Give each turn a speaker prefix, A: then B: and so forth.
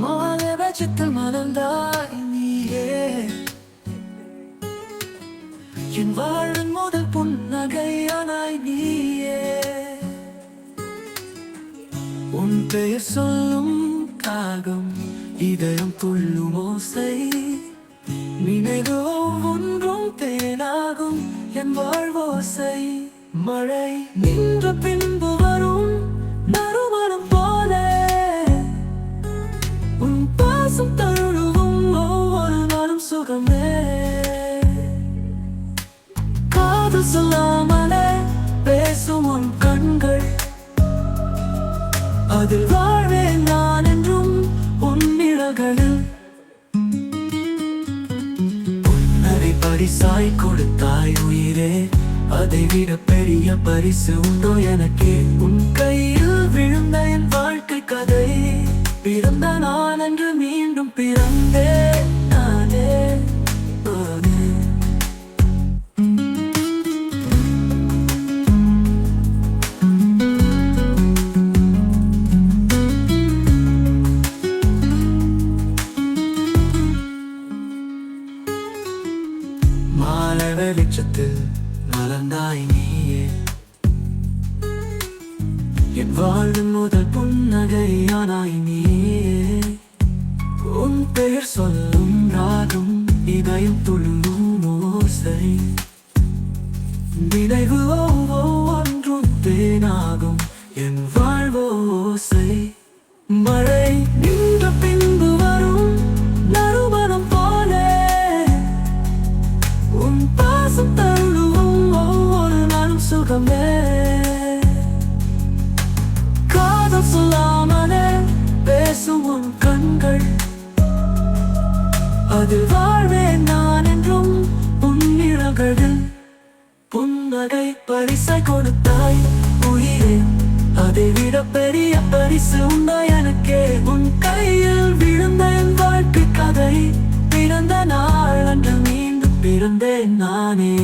A: மாலை வெளிச்சத்தில் மலர்ந்தாய் நீயே, என் வாழ்வின் முதல் புன்னகையானாய் நீயே. உன் பெயர் சொல்லும் காகம், இதயம் துள்ளும் ஓசை, நினைவு ஒவ்வொன்றும் தேனாகும் என் வாழ்வோசை. மழை நின்ற பின்பு வரும் நறுமணம் போல, உன் பாசம் தழுவும் ஒவ்வொரு நாளும் சுகமே. காதல் சொல்லாமலே பேசும் உன் கண்கள், அதில் வாழ்வேன் நான் என்றும் உன் நிழல்களில். புன்னகை பரிசாய் கொடுத்தாய் உயிரே, அதை விட பெரிய பரிசு உண்டோ எனக்கே. உன் கையில் விழுந்த என் வாழ்க்கை கதை, பிறந்த நான் என்று மீண்டும் பிறந்தேன் நானே நானே. மாலை வெளிச்சத்தில் மலர்ந்தாய் நீயே, என் வாழ்வின் முதல் புன்னகையானாய் நீயே. உன் பெயர் சொல்லும் ராகம், இதயம் துள்ளும் ஓசை, நினைவு ஒவ்வொன்றும் தேனாகும் என் வாழ்வோசை. மழை நின்ற பின்பு வரும் நறுமணம் போல, உன் பாசம் தழுவும் ஒவ்வொரு நாளும் சுகமே. காதல் சொல்லாமலே பேசும் உன் கண்கள், அதில் வாழ்வேன் நான் என்றும் உன் நிழல்களில். புன்னகை பரிசை கொடுத்தாய் உயிரே, அதை விட பெரிய பரிசு உண்டா எனக்கே. உன் கையில் விழுந்த என் வாழ்க்கை கதை, பிறந்த நாள் அன்று மீண்டும் பிறந்தேன் நானே.